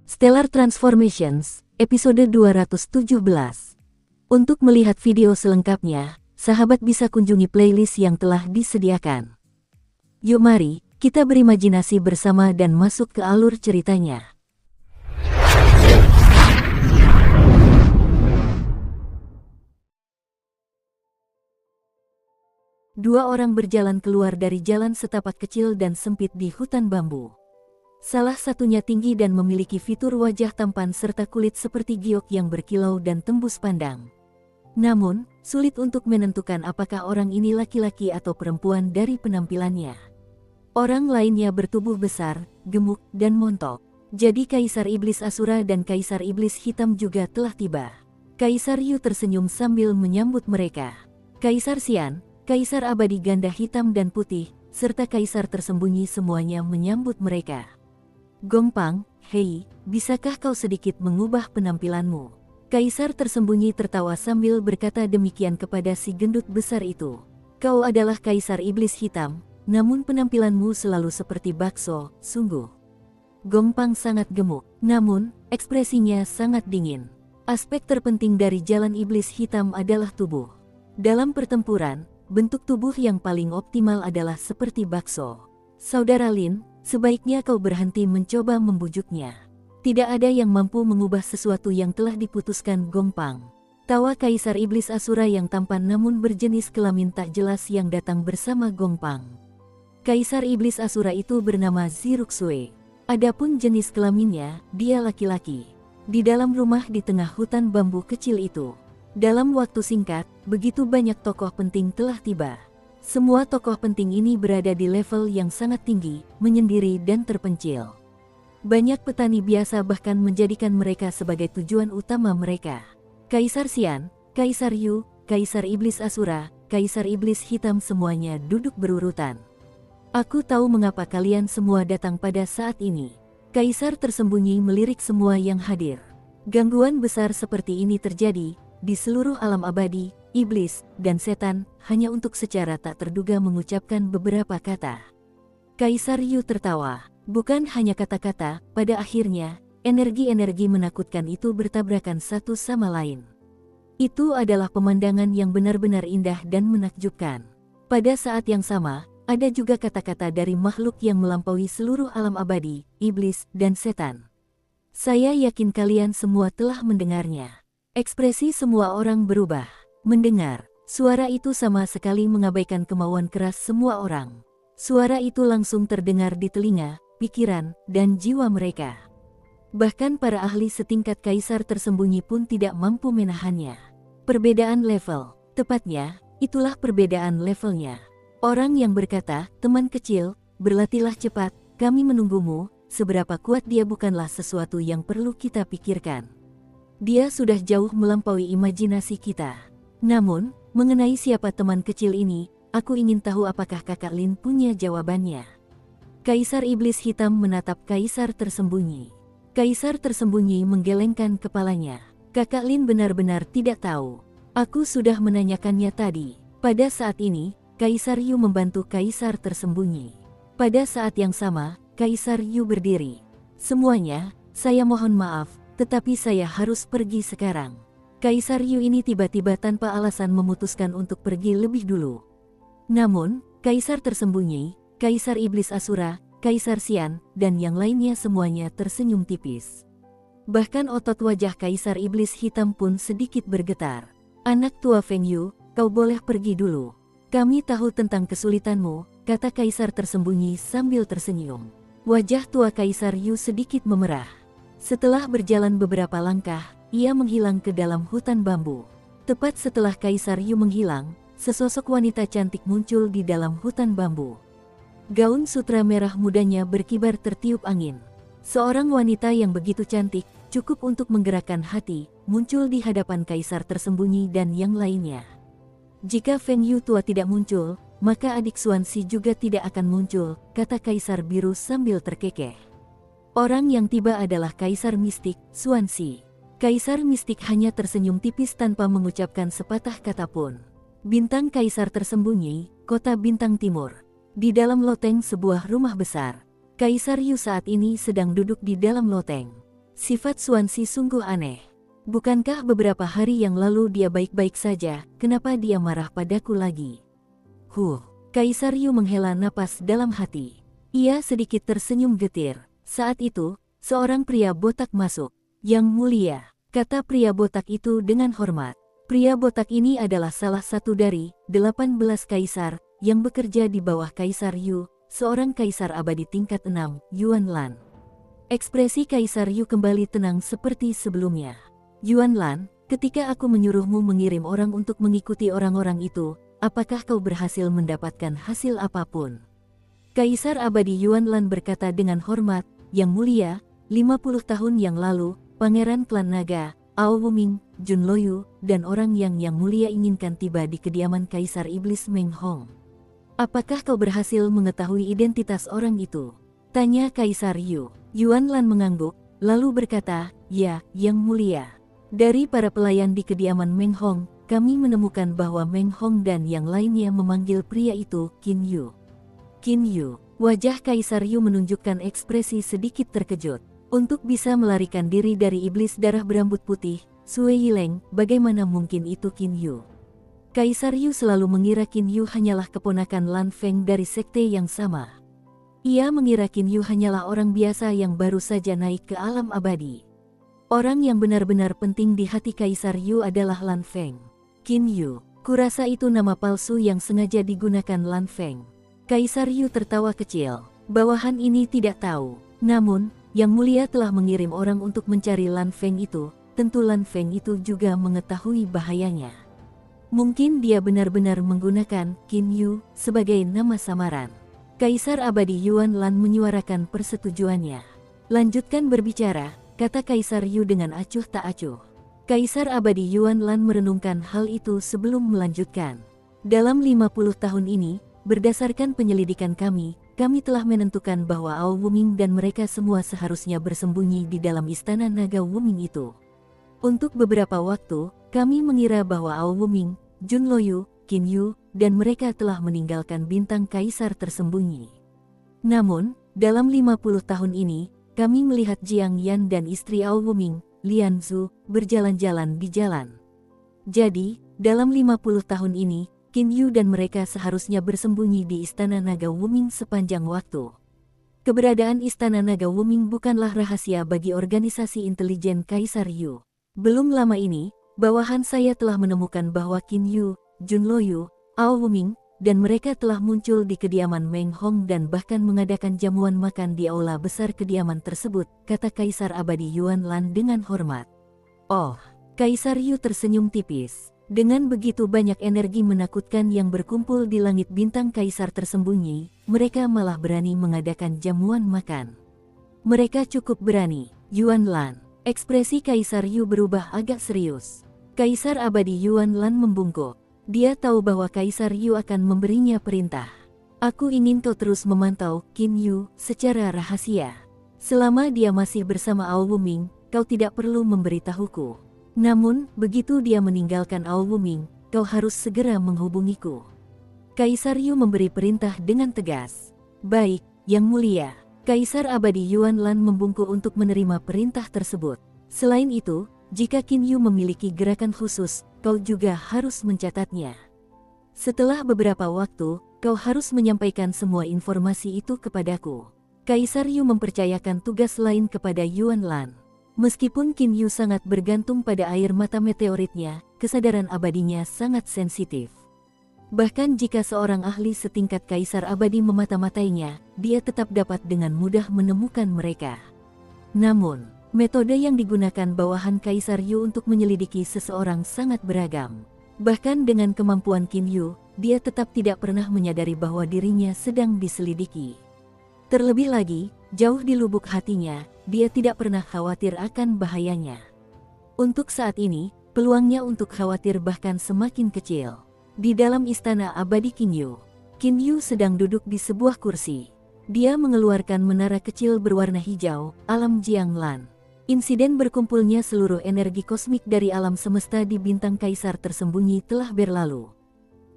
Stellar Transformations, episode 217. Untuk melihat video selengkapnya, sahabat bisa kunjungi playlist yang telah disediakan. Yuk mari, kita berimajinasi bersama dan masuk ke alur ceritanya. Dua orang berjalan keluar dari jalan setapak kecil dan sempit di hutan bambu. Salah satunya tinggi dan memiliki fitur wajah tampan serta kulit seperti giok yang berkilau dan tembus pandang. Namun, sulit untuk menentukan apakah orang ini laki-laki atau perempuan dari penampilannya. Orang lainnya bertubuh besar, gemuk, dan montok. Jadi Kaisar Iblis Asura dan Kaisar Iblis Hitam juga telah tiba. Kaisar Yu tersenyum sambil menyambut mereka. Kaisar Xian, Kaisar Abadi Ganda Hitam dan Putih, serta Kaisar Tersembunyi semuanya menyambut mereka. Gongpang, hei, bisakah kau sedikit mengubah penampilanmu? Kaisar Tersembunyi tertawa sambil berkata demikian kepada si gendut besar itu. Kau adalah Kaisar Iblis Hitam, namun penampilanmu selalu seperti bakso, sungguh. Gongpang sangat gemuk, namun, ekspresinya sangat dingin. Aspek terpenting dari jalan Iblis Hitam adalah tubuh. Dalam pertempuran, bentuk tubuh yang paling optimal adalah seperti bakso. Saudara Lin, sebaiknya kau berhenti mencoba membujuknya. Tidak ada yang mampu mengubah sesuatu yang telah diputuskan Gongpang. Tawa Kaisar Iblis Asura yang tampan namun berjenis kelamin tak jelas yang datang bersama Gongpang. Kaisar Iblis Asura itu bernama Ziruksue. Adapun jenis kelaminnya, dia laki-laki. Di dalam rumah di tengah hutan bambu kecil itu. Dalam waktu singkat, begitu banyak tokoh penting telah tiba. Semua tokoh penting ini berada di level yang sangat tinggi, menyendiri dan terpencil. Banyak petani biasa bahkan menjadikan mereka sebagai tujuan utama mereka. Kaisar Xian, Kaisar Yu, Kaisar Iblis Asura, Kaisar Iblis Hitam semuanya duduk berurutan. Aku tahu mengapa kalian semua datang pada saat ini. Kaisar Tersembunyi melirik semua yang hadir. Gangguan besar seperti ini terjadi di seluruh alam abadi, iblis, dan setan, hanya untuk secara tak terduga mengucapkan beberapa kata. Kaisar Yu tertawa. Bukan hanya kata-kata, pada akhirnya, energi-energi menakutkan itu bertabrakan satu sama lain. Itu adalah pemandangan yang benar-benar indah dan menakjubkan. Pada saat yang sama, ada juga kata-kata dari makhluk yang melampaui seluruh alam abadi, iblis, dan setan. Saya yakin kalian semua telah mendengarnya. Ekspresi semua orang berubah. Mendengar, suara itu sama sekali mengabaikan kemauan keras semua orang. Suara itu langsung terdengar di telinga, pikiran, dan jiwa mereka. Bahkan para ahli setingkat Kaisar Tersembunyi pun tidak mampu menahannya. Perbedaan level, tepatnya, itulah perbedaan levelnya. Orang yang berkata, teman kecil, berlatihlah cepat, kami menunggumu, seberapa kuat dia bukanlah sesuatu yang perlu kita pikirkan. Dia sudah jauh melampaui imajinasi kita. Namun, mengenai siapa teman kecil ini, aku ingin tahu apakah Kakak Lin punya jawabannya. Kaisar Iblis Hitam menatap Kaisar Tersembunyi. Kaisar Tersembunyi menggelengkan kepalanya. Kakak Lin benar-benar tidak tahu. Aku sudah menanyakannya tadi. Pada saat ini, Kaisar Yu membantu Kaisar Tersembunyi. Pada saat yang sama, Kaisar Yu berdiri. Semuanya, saya mohon maaf. Tetapi saya harus pergi sekarang. Kaisar Yu ini tiba-tiba tanpa alasan memutuskan untuk pergi lebih dulu. Namun, Kaisar Tersembunyi, Kaisar Iblis Asura, Kaisar Xian, dan yang lainnya semuanya tersenyum tipis. Bahkan otot wajah Kaisar Iblis Hitam pun sedikit bergetar. Anak tua Feng Yu, kau boleh pergi dulu. Kami tahu tentang kesulitanmu, kata Kaisar Tersembunyi sambil tersenyum. Wajah tua Kaisar Yu sedikit memerah. Setelah berjalan beberapa langkah, ia menghilang ke dalam hutan bambu. Tepat setelah Kaisar Yu menghilang, sesosok wanita cantik muncul di dalam hutan bambu. Gaun sutra merah mudanya berkibar tertiup angin. Seorang wanita yang begitu cantik, cukup untuk menggerakkan hati, muncul di hadapan Kaisar Tersembunyi dan yang lainnya. Jika Feng Yu tua tidak muncul, maka adik Xuanxi juga tidak akan muncul, kata Kaisar Biru sambil terkekeh. Orang yang tiba adalah Kaisar Mistik, Xuanxi. Kaisar Mistik hanya tersenyum tipis tanpa mengucapkan sepatah kata pun. Bintang Kaisar Tersembunyi, Kota Bintang Timur. Di dalam loteng sebuah rumah besar. Kaisar Yu saat ini sedang duduk di dalam loteng. Sifat Xuanxi sungguh aneh. Bukankah beberapa hari yang lalu dia baik-baik saja, kenapa dia marah padaku lagi? Kaisar Yu menghela napas dalam hati. Ia sedikit tersenyum getir. Saat itu, seorang pria botak masuk. Yang mulia, kata pria botak itu dengan hormat. Pria botak ini adalah salah satu dari 18 kaisar yang bekerja di bawah Kaisar Yu, seorang kaisar abadi tingkat 6, Yuan Lan. Ekspresi Kaisar Yu kembali tenang seperti sebelumnya. Yuan Lan, ketika aku menyuruhmu mengirim orang untuk mengikuti orang-orang itu, apakah kau berhasil mendapatkan hasil apapun? Kaisar abadi Yuan Lan berkata dengan hormat, Yang mulia, 50 tahun yang lalu, Pangeran Klan Naga, Ao Wuming, Jun Loyu, dan orang yang mulia inginkan tiba di kediaman Kaisar Iblis Meng Hong. Apakah kau berhasil mengetahui identitas orang itu? Tanya Kaisar Yu. Yuan Lan mengangguk, lalu berkata, Ya, Yang mulia. Dari para pelayan di kediaman Meng Hong, kami menemukan bahwa Meng Hong dan yang lainnya memanggil pria itu Qin Yu. Qin Yu. Wajah Kaisar Yu menunjukkan ekspresi sedikit terkejut. Untuk bisa melarikan diri dari iblis darah berambut putih, Sui Yileng, bagaimana mungkin itu Qin Yu? Kaisar Yu selalu mengira Qin Yu hanyalah keponakan Lan Feng dari sekte yang sama. Ia mengira Qin Yu hanyalah orang biasa yang baru saja naik ke alam abadi. Orang yang benar-benar penting di hati Kaisar Yu adalah Lan Feng. Qin Yu, kurasa itu nama palsu yang sengaja digunakan Lan Feng. Kaisar Yu tertawa kecil. Bawahan ini tidak tahu. Namun, Yang mulia telah mengirim orang untuk mencari Lan Feng itu. Tentu Lan Feng itu juga mengetahui bahayanya. Mungkin dia benar-benar menggunakan Qin Yu sebagai nama samaran. Kaisar abadi Yuan Lan menyuarakan persetujuannya. Lanjutkan berbicara, kata Kaisar Yu dengan acuh tak acuh. Kaisar abadi Yuan Lan merenungkan hal itu sebelum melanjutkan. Dalam 50 tahun ini, berdasarkan penyelidikan kami telah menentukan bahwa Ao Wuming dan mereka semua seharusnya bersembunyi di dalam istana naga Wuming itu. Untuk beberapa waktu, kami mengira bahwa Ao Wuming, Jun Loyu, Qin Yu, dan mereka telah meninggalkan bintang kaisar tersembunyi. Namun, dalam 50 tahun ini, kami melihat Jiang Yan dan istri Ao Wuming, Lian Zhu, berjalan-jalan di jalan. Jadi, dalam 50 tahun ini, Qin Yu dan mereka seharusnya bersembunyi di istana naga Wuming sepanjang waktu. Keberadaan istana naga Wuming bukanlah rahasia bagi organisasi intelijen Kaisar Yu. Belum lama ini, bawahan saya telah menemukan bahwa Qin Yu, Jun Loyu, Ao Wuming, dan mereka telah muncul di kediaman Meng Hong dan bahkan mengadakan jamuan makan di aula besar kediaman tersebut, kata Kaisar abadi Yuan Lan dengan hormat. Oh, Kaisar Yu tersenyum tipis. Dengan begitu banyak energi menakutkan yang berkumpul di langit bintang kaisar tersembunyi, mereka malah berani mengadakan jamuan makan. Mereka cukup berani, Yuan Lan. Ekspresi Kaisar Yu berubah agak serius. Kaisar abadi Yuan Lan membungkuk. Dia tahu bahwa Kaisar Yu akan memberinya perintah. Aku ingin kau terus memantau Qin Yu secara rahasia. Selama dia masih bersama Ao Wuming, kau tidak perlu memberitahuku. Namun, begitu dia meninggalkan Ao Wuming, kau harus segera menghubungiku. Kaisar Yu memberi perintah dengan tegas. Baik, Yang mulia. Kaisar abadi Yuan Lan membungkuk untuk menerima perintah tersebut. Selain itu, jika Qin Yu memiliki gerakan khusus, kau juga harus mencatatnya. Setelah beberapa waktu, kau harus menyampaikan semua informasi itu kepadaku. Kaisar Yu mempercayakan tugas lain kepada Yuan Lan. Meskipun Qin Yu sangat bergantung pada air mata meteoritnya, kesadaran abadinya sangat sensitif. Bahkan jika seorang ahli setingkat kaisar abadi memata-matainya, dia tetap dapat dengan mudah menemukan mereka. Namun, metode yang digunakan bawahan Kaisar Yu untuk menyelidiki seseorang sangat beragam. Bahkan dengan kemampuan Qin Yu, dia tetap tidak pernah menyadari bahwa dirinya sedang diselidiki. Terlebih lagi, jauh di lubuk hatinya, dia tidak pernah khawatir akan bahayanya. Untuk saat ini, peluangnya untuk khawatir bahkan semakin kecil. Di dalam istana abadi Qin Yu sedang duduk di sebuah kursi. Dia mengeluarkan menara kecil berwarna hijau, alam Jiang Lan. Insiden berkumpulnya seluruh energi kosmik dari alam semesta di bintang kaisar tersembunyi telah berlalu.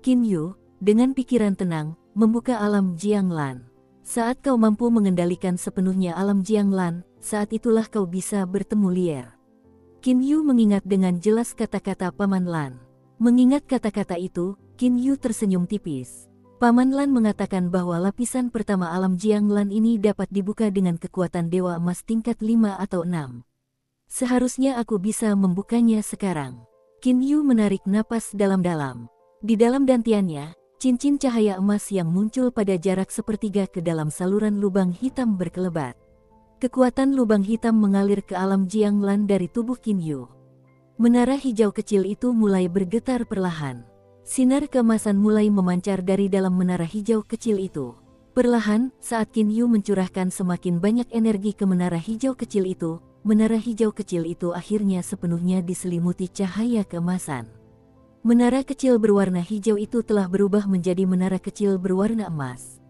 Qin Yu, dengan pikiran tenang, membuka alam Jiang Lan. Saat kau mampu mengendalikan sepenuhnya alam Jiang Lan, saat itulah kau bisa bertemu Lier. Qin Yu mengingat dengan jelas kata-kata Paman Lan. Mengingat kata-kata itu, Qin Yu tersenyum tipis. Paman Lan mengatakan bahwa lapisan pertama alam Jianglan ini dapat dibuka dengan kekuatan Dewa Emas tingkat 5 atau 6. Seharusnya aku bisa membukanya sekarang. Qin Yu menarik napas dalam-dalam. Di dalam dantiannya, cincin cahaya emas yang muncul pada jarak sepertiga ke dalam saluran lubang hitam berkelebat. Kekuatan lubang hitam mengalir ke alam Jianglan dari tubuh Qin Yu. Menara hijau kecil itu mulai bergetar perlahan. Sinar keemasan mulai memancar dari dalam menara hijau kecil itu. Perlahan, saat Qin Yu mencurahkan semakin banyak energi ke menara hijau kecil itu, menara hijau kecil itu akhirnya sepenuhnya diselimuti cahaya keemasan. Menara kecil berwarna hijau itu telah berubah menjadi menara kecil berwarna emas.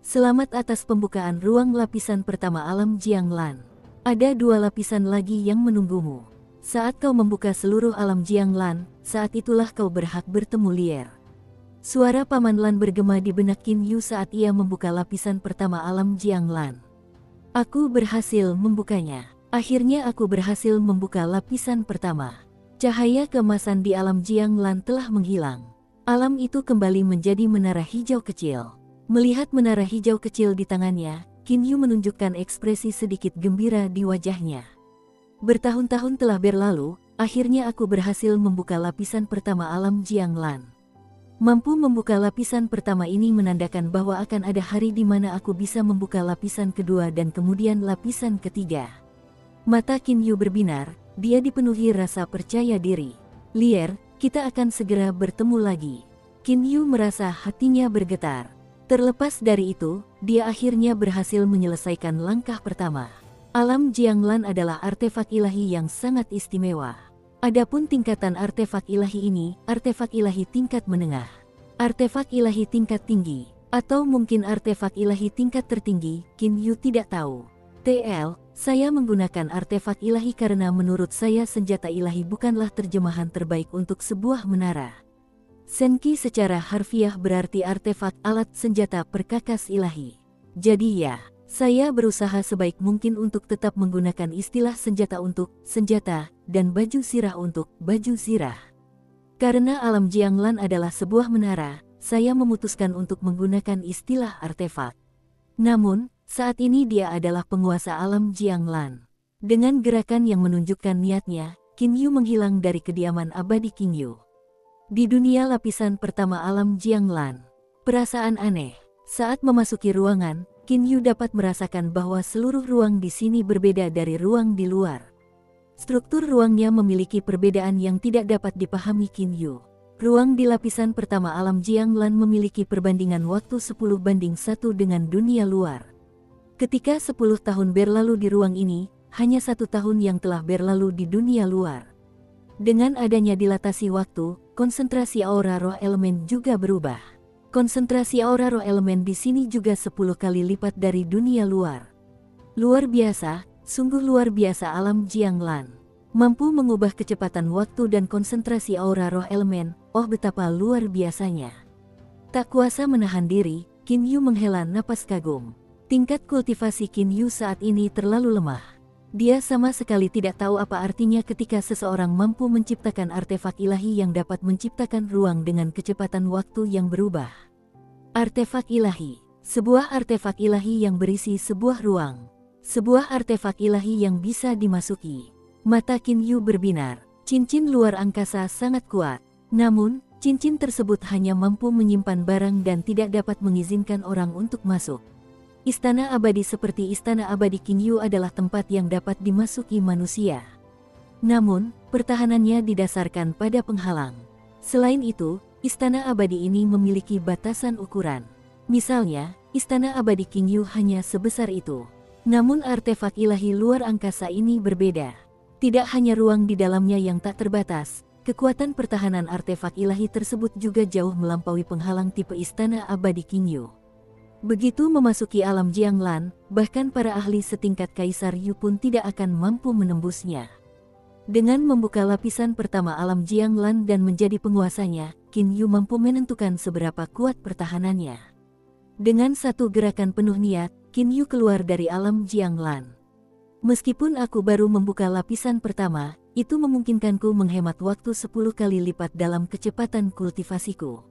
Selamat atas pembukaan ruang lapisan pertama alam Jianglan. Ada 2 lapisan lagi yang menunggumu. Saat kau membuka seluruh alam Jianglan, saat itulah kau berhak bertemu Lier. Suara Paman Lan bergema di benak Qin Yu saat ia membuka lapisan pertama alam Jianglan. Aku berhasil membukanya. Akhirnya aku berhasil membuka lapisan pertama. Cahaya keemasan di alam Jianglan telah menghilang. Alam itu kembali menjadi menara hijau kecil. Melihat menara hijau kecil di tangannya, Qin Yu menunjukkan ekspresi sedikit gembira di wajahnya. Bertahun-tahun telah berlalu, akhirnya aku berhasil membuka lapisan pertama alam Jianglan. Mampu membuka lapisan pertama ini menandakan bahwa akan ada hari di mana aku bisa membuka lapisan kedua dan kemudian lapisan ketiga. Mata Qin Yu berbinar, dia dipenuhi rasa percaya diri. Lier, kita akan segera bertemu lagi. Qin Yu merasa hatinya bergetar. Terlepas dari itu, dia akhirnya berhasil menyelesaikan langkah pertama. Alam Jianglan adalah artefak ilahi yang sangat istimewa. Adapun tingkatan artefak ilahi ini, artefak ilahi tingkat menengah, artefak ilahi tingkat tinggi, atau mungkin artefak ilahi tingkat tertinggi, Qin Yu tidak tahu. TL, saya menggunakan artefak ilahi karena menurut saya senjata ilahi bukanlah terjemahan terbaik untuk sebuah menara. Senki secara harfiah berarti artefak alat senjata perkakas ilahi. Jadi ya, saya berusaha sebaik mungkin untuk tetap menggunakan istilah senjata untuk senjata dan baju sirah untuk baju sirah. Karena alam Jianglan adalah sebuah menara, saya memutuskan untuk menggunakan istilah artefak. Namun, saat ini dia adalah penguasa alam Jianglan. Dengan gerakan yang menunjukkan niatnya, Qin Yu menghilang dari kediaman abadi Qin Yu. Di dunia lapisan pertama alam Jianglan, perasaan aneh. Saat memasuki ruangan, Qin Yu dapat merasakan bahwa seluruh ruang di sini berbeda dari ruang di luar. Struktur ruangnya memiliki perbedaan yang tidak dapat dipahami Qin Yu. Ruang di lapisan pertama alam Jianglan memiliki perbandingan waktu 10:1 dengan dunia luar. Ketika 10 tahun berlalu di ruang ini, hanya 1 tahun yang telah berlalu di dunia luar. Dengan adanya dilatasi waktu, konsentrasi aura roh elemen juga berubah. Konsentrasi aura roh elemen di sini juga 10 kali lipat dari dunia luar. Luar biasa, sungguh luar biasa alam Jianglan. Mampu mengubah kecepatan waktu dan konsentrasi aura roh elemen, oh betapa luar biasanya. Tak kuasa menahan diri, Qin Yu menghela napas kagum. Tingkat kultivasi Qin Yu saat ini terlalu lemah. Dia sama sekali tidak tahu apa artinya ketika seseorang mampu menciptakan artefak ilahi yang dapat menciptakan ruang dengan kecepatan waktu yang berubah. Artefak ilahi, sebuah artefak ilahi yang berisi sebuah ruang. Sebuah artefak ilahi yang bisa dimasuki. Mata Qin Yu berbinar, cincin luar angkasa sangat kuat. Namun, cincin tersebut hanya mampu menyimpan barang dan tidak dapat mengizinkan orang untuk masuk. Istana abadi seperti Istana Abadi Qin Yu adalah tempat yang dapat dimasuki manusia. Namun, pertahanannya didasarkan pada penghalang. Selain itu, Istana Abadi ini memiliki batasan ukuran. Misalnya, Istana Abadi Qin Yu hanya sebesar itu. Namun artefak ilahi luar angkasa ini berbeda. Tidak hanya ruang di dalamnya yang tak terbatas, kekuatan pertahanan artefak ilahi tersebut juga jauh melampaui penghalang tipe Istana Abadi Qin Yu. Begitu memasuki alam Jianglan, bahkan para ahli setingkat Kaisar Yu pun tidak akan mampu menembusnya. Dengan membuka lapisan pertama alam Jianglan dan menjadi penguasanya, Qin Yu mampu menentukan seberapa kuat pertahanannya. Dengan satu gerakan penuh niat, Qin Yu keluar dari alam Jianglan. Meskipun aku baru membuka lapisan pertama, itu memungkinkanku menghemat waktu 10 kali lipat dalam kecepatan kultivasiku.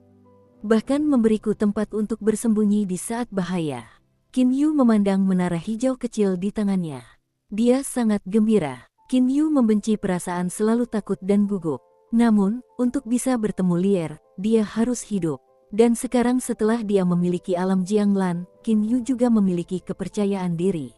Bahkan memberiku tempat untuk bersembunyi di saat bahaya. Qin Yu memandang menara hijau kecil di tangannya. Dia sangat gembira. Qin Yu membenci perasaan selalu takut dan gugup. Namun, untuk bisa bertemu Lier, dia harus hidup. Dan sekarang setelah dia memiliki alam Jianglan, Qin Yu juga memiliki kepercayaan diri.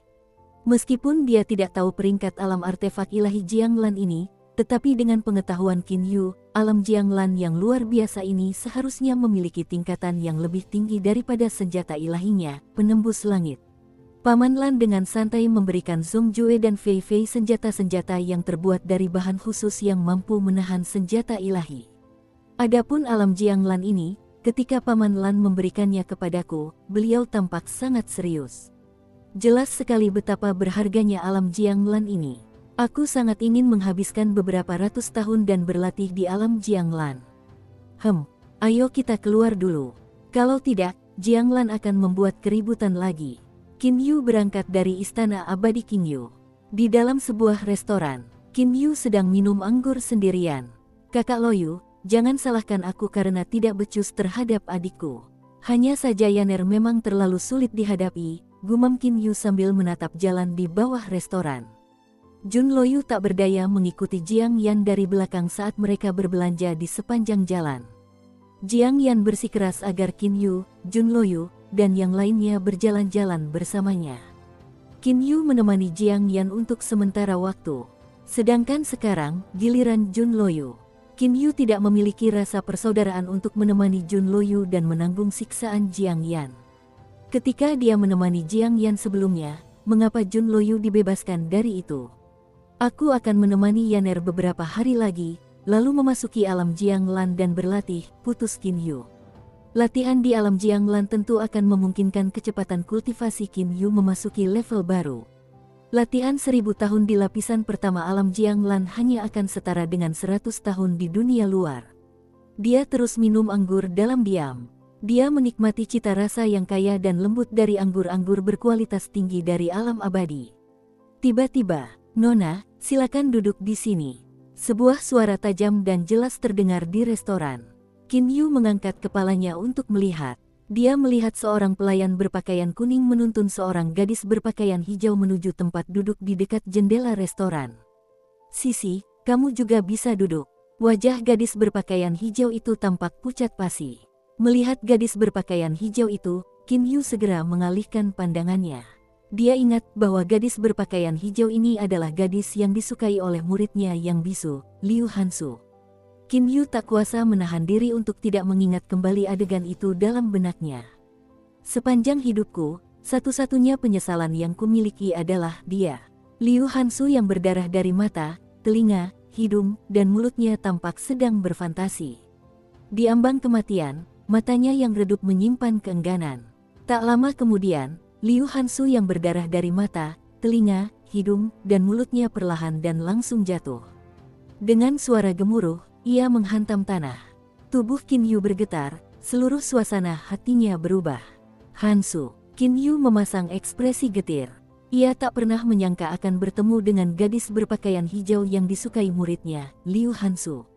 Meskipun dia tidak tahu peringkat alam artefak ilahi Jianglan ini, tetapi dengan pengetahuan Qin Yu, alam Jianglan yang luar biasa ini seharusnya memiliki tingkatan yang lebih tinggi daripada senjata ilahinya, penembus langit. Paman Lan dengan santai memberikan Zhong Jue dan Fei Fei senjata-senjata yang terbuat dari bahan khusus yang mampu menahan senjata ilahi. Adapun alam Jianglan ini, ketika Paman Lan memberikannya kepadaku, beliau tampak sangat serius. Jelas sekali betapa berharganya alam Jianglan ini. Aku sangat ingin menghabiskan beberapa ratus tahun dan berlatih di alam Jianglan. Ayo kita keluar dulu. Kalau tidak, Jianglan akan membuat keributan lagi. Qin Yu berangkat dari istana abadi Qin Yu. Di dalam sebuah restoran, Qin Yu sedang minum anggur sendirian. Kakak Loyu, jangan salahkan aku karena tidak becus terhadap adikku. Hanya saja Yaner memang terlalu sulit dihadapi, gumam Qin Yu sambil menatap jalan di bawah restoran. Jun Loyu tak berdaya mengikuti Jiang Yan dari belakang saat mereka berbelanja di sepanjang jalan. Jiang Yan bersikeras agar Qin Yu, Jun Loyu, dan yang lainnya berjalan-jalan bersamanya. Qin Yu menemani Jiang Yan untuk sementara waktu. Sedangkan sekarang, giliran Jun Loyu. Qin Yu tidak memiliki rasa persaudaraan untuk menemani Jun Loyu dan menanggung siksaan Jiang Yan. Ketika dia menemani Jiang Yan sebelumnya, mengapa Jun Loyu dibebaskan dari itu? Aku akan menemani Yaner beberapa hari lagi, lalu memasuki alam Jianglan dan berlatih, putus Qin Yu. Latihan di alam Jianglan tentu akan memungkinkan kecepatan kultivasi Qin Yu memasuki level baru. Latihan 1000 tahun di lapisan pertama alam Jianglan hanya akan setara dengan 100 tahun di dunia luar. Dia terus minum anggur dalam diam. Dia menikmati cita rasa yang kaya dan lembut dari anggur-anggur berkualitas tinggi dari alam abadi. Tiba-tiba, "Nona, silakan duduk di sini." Sebuah suara tajam dan jelas terdengar di restoran. Qin Yu mengangkat kepalanya untuk melihat. Dia melihat seorang pelayan berpakaian kuning menuntun seorang gadis berpakaian hijau menuju tempat duduk di dekat jendela restoran. "Sisi, kamu juga bisa duduk." Wajah gadis berpakaian hijau itu tampak pucat pasi. Melihat gadis berpakaian hijau itu, Qin Yu segera mengalihkan pandangannya. Dia ingat bahwa gadis berpakaian hijau ini adalah gadis yang disukai oleh muridnya yang bisu, Liu Hansu. Qin Yu tak kuasa menahan diri untuk tidak mengingat kembali adegan itu dalam benaknya. Sepanjang hidupku, satu-satunya penyesalan yang kumiliki adalah dia. Liu Hansu yang berdarah dari mata, telinga, hidung, dan mulutnya tampak sedang berfantasi. Di ambang kematian, matanya yang redup menyimpan keengganan. Tak lama kemudian, Liu Hansu yang berdarah dari mata, telinga, hidung, dan mulutnya perlahan dan langsung jatuh. Dengan suara gemuruh, ia menghantam tanah. Tubuh Qin Yu bergetar, seluruh suasana hatinya berubah. Hansu. Qin Yu memasang ekspresi getir. Ia tak pernah menyangka akan bertemu dengan gadis berpakaian hijau yang disukai muridnya, Liu Hansu.